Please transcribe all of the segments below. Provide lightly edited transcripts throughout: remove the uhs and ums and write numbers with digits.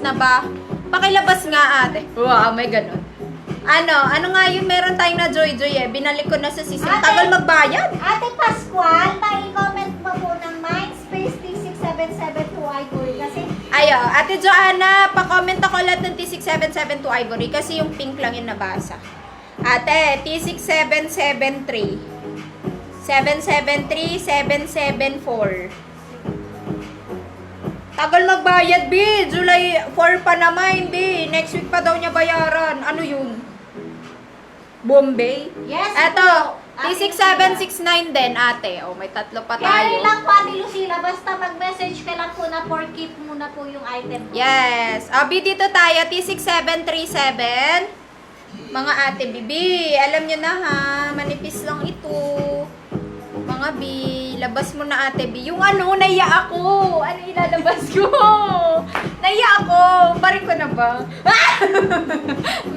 Na ba? Pakilabas nga ate. Wow, may ganun. Ano nga yung meron tayong na Joy eh. Binalik ko na sa system. Tagal magbayad. Ate Pascual, i-comment mo po ng Mindspace T6772 Ivory kasi Ayo, ate Joanna, pa-comment ako lahat ng T6772 Ivory kasi yung pink lang yung nabasa. Ate, T6773 773 774. Tagal magbayad, B. July 4 pa naman, B. Next week pa daw niya bayaran. Ano yun? Bombay? yes Eto, po. T6769 din, ate. O, may tatlo pa Kaya tayo. lang po, Ate Lucila, basta mag-message ka lang po na for keep muna po yung item mo. Yes. B, dito tayo. T6737. Mga ate, bibi. Alam nyo na, ha? Manipis lang ito. Mga B, labas mo na ate B. Yung naiya ako. Ano ilalabas ko? Naiya ako. Barin ko na ba?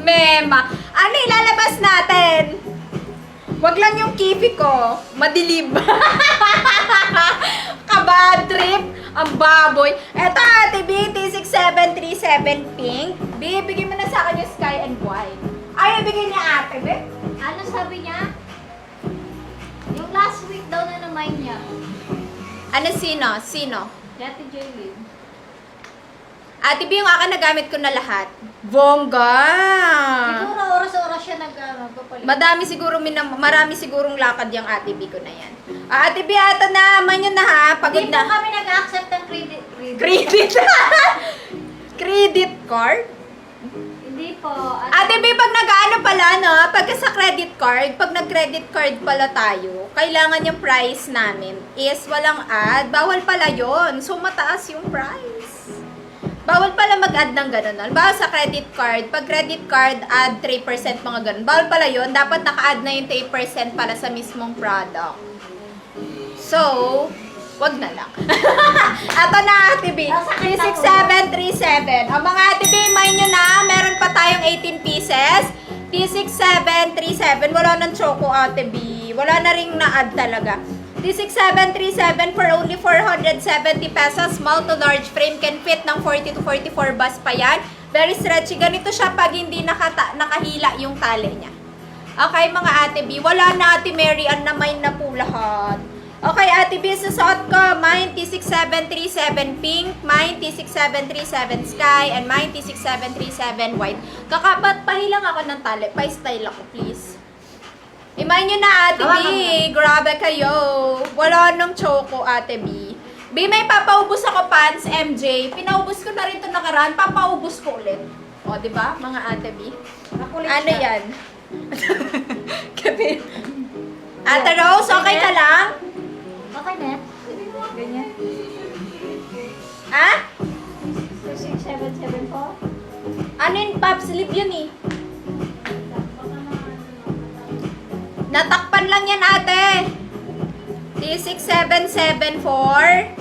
Mema. Ano ilalabas natin? Wag lang yung kifi ko. Madilib. Kabad trip. Ang baboy. Eto ate B, T6737 pink. B, bigay mo na sa akin yung sky and white. Ay, bigay niya ate B. Ano sabi niya? Yung last week daw na naman niya. Ano sino? Sino? Si Ate Jaylin. Ate B, yung akin nagamit ko na lahat. Bongga! Siguro oras-oras siya nagpapalit. Marami sigurong lakad yung Ate B ko na yan. Ate B, ata na, manyo na ha. Pagod Hindi po na. kami nag-accept ng credit. Credit. Credit card? Hindi po. Ate B, pag nag-ano pala, no? Pagka sa credit card, pag nag-credit card pala tayo, kailangan yung price namin is walang add. Bawal pala yon. So, mataas yung price. Bawal pala mag-add ng gano'n. Bawal sa credit card. Pag credit card, add 3% mga gano'n. Bawal pala yon. Dapat naka-add na yung 3% para sa mismong product. So, wag na lang. Ato na, Ate B. 3737. Ang mga Ate B, mind nyo na, meron pa tayong 18 pieces. T6737. Wala ng choco, Ate B. Wala na ring na-add talaga. T6737 for only 470 pesos. Small to large frame. Can fit ng 40 to 44 bus pa yan. Very stretchy. Ganito siya pag hindi nakahila yung tali niya. Okay, mga Ate B. Wala na, Ate Mary Ann, na mine na po lahat. Okay, Ate B, susuot ko mine T6737 pink, mine T6737 sky, and mine T6737 white. Kakapat, pahilang ako ng tali. Pa-style ako, please. Imayin nyo na, Ate B. Grabe kayo. Wala nang choco, Ate B. B, may papaubos ako pants, MJ. Pinaubos ko na rin ito nakaraan. Papaubos ko ulit. O, di ba, mga Ate B? Ano yan? Kapi. Ate Rose, okay ka lang? Okay na. Ganyan. Ah? 2677 po. Ano yung pop slip yun eh? Natakpan lang yan, ate. T6774,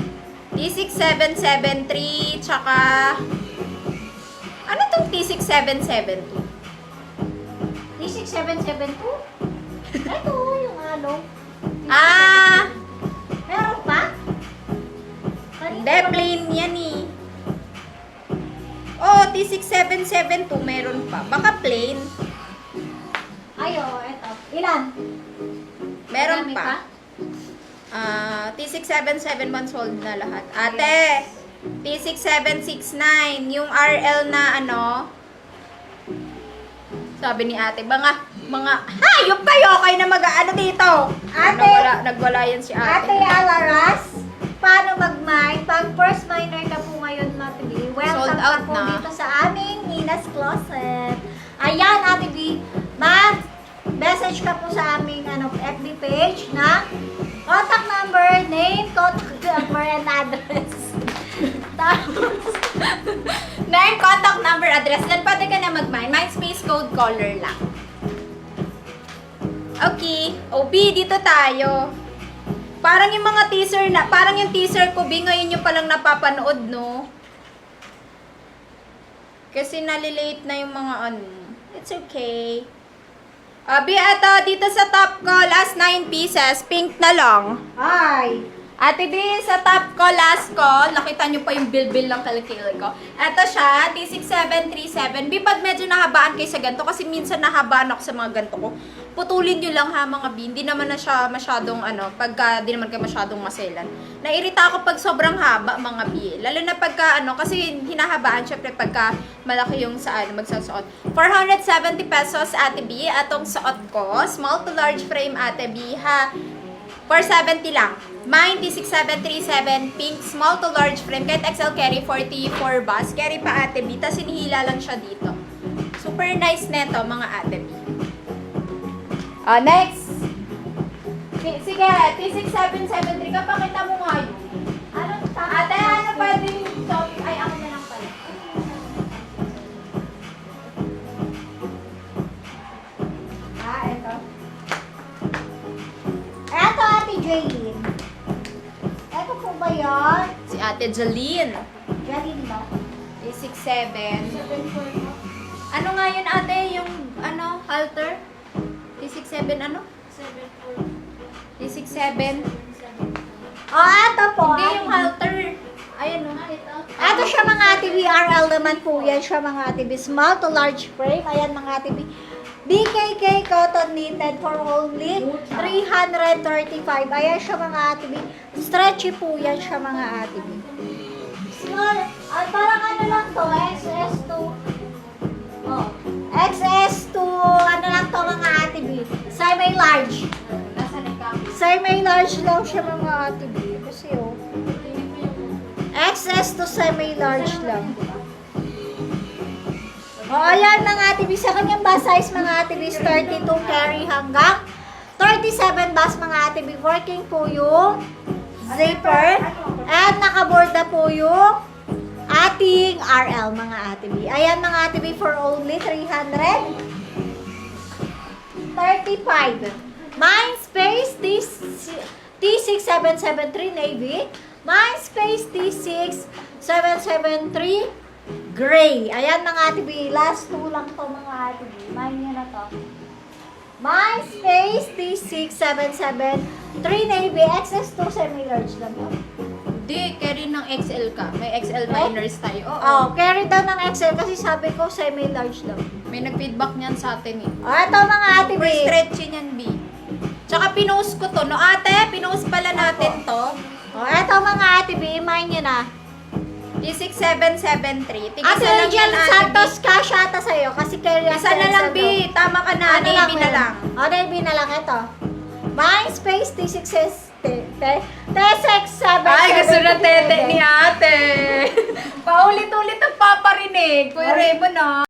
T6773, tsaka ano tong T6772? T6772? Ito, yung ano. Ah, Meron pa? hindi, plain yan eh. Oh, T6772 meron pa. Baka plain. Ayo, eto. Ilan? Meron Marami pa. T6771 sold na lahat. Ate, T6769, yung RL na ano, sabi ni ate, mga hayop kayo, kayo na mag-ano dito. Ate! Nagwala yan si Ate ate. Alaras, paano mag-mine? Pag first miner ka po ngayon, Ate B, Sold welcome out ka po na. dito sa aming Nina's Closet. Ayan, Ate B, message ka po sa aming FB page na contact number, name, contact number, and address. Tapos, Name, contact number, address. Then pwede ka na mag-mine. Mine space code color lang. Okay. OB, dito tayo. Parang yung mga teaser na, parang yung teaser ko, B, ngayon yung palang napapanood, no? Kasi nalilate na yung mga ano. It's okay. Abi, eto, dito sa top ko, last 9 pieces, pink na lang. Ay. Ate B, sa top ko, last ko, nakita nyo pa yung bilbil ng kalikil ko. Eto siya, T6737. B, pag medyo nahabaan kayo sa ganito, kasi minsan nahabaan ako sa mga ganito ko, putulin nyo lang ha mga B. Hindi naman na siya masyadong pagka di naman kayo masyadong maselan. Nairita ako pag sobrang haba mga B. Lalo na pagka kasi hinahabaan, syempre pagka malaki yung magsusuot. 470 pesos Ate B, atong suot ko. Small to large frame Ate B ha. 470 lang. Mine, T6737, pink, small to large frame. Kahit XL carry, 44 bus. Carry pa Ate B. Tapos sinihila lang siya dito. Super nice neto, mga Ate B. Next. Sige, T6773 ka. Pakita mo nga yun. Anong tama? Ate, ano pwede yung top? Ay, ako na lang pala. Eto. Eto, Ate Jaylene. Eto po ba yun? Si Ate Jaline. Jaylene ba? T67. Ano nga yun ate? Yung halter? T67 ano? T67. Eto po. Hindi Ate yung B. halter. Ayan o. Eto siya mga Ate B, RL naman po yan siya mga Ate B. Small to large frame. Ayan mga Ate B. BKK cotton knitted for only 335. Ayan siya mga Ate B. Stretchy po yan siya mga Ate B. Small, parang ano lang to, XS2. Oh, XS2, ano lang to mga Ate B. Semi-large. Nasa nagkami. Semi-large lang siya mga Ate B. Kasi XS to semi-large lang. Ayan mga Ate B. Sa kanyang bus size mga Ate B, 32 carry hanggang 37 bus mga Ate B. Working po yung zipper. At nakaborda po yung ating RL mga Ate B. Ayan mga Ate B for only 335. Mindspace T6773 Navy. Mindspace T6773 Gray. Ayan mga Ate B. Last two lang to mga Ate B. Mind nyo na to. Mindspace T6773 Navy. XS2 semi-large lang to. Hindi, carry ng XL ka. May XL minors tayo. Oo. Oh, carry daw ng XL kasi sabi ko semi-large lang. May nag-feedback niyan sa atin eh. Ito mga Ate B. Super stretchy niyan, B. Tsaka pinost ko to. No, ate, pinost pala natin to. Ito mga Ate B. Mind nyo na. T6773. Tigisa Ate lang Angel yan, Ate Santos, B. cash ata sa'yo kasi carry Isa na lang, B. Tama ka na. Ano Navy na lang. Navy na lang ito. Mindspace T67. Ay, gusto na tete ni ate. Paulit-ulit ang paparinig. Kuya Raymond,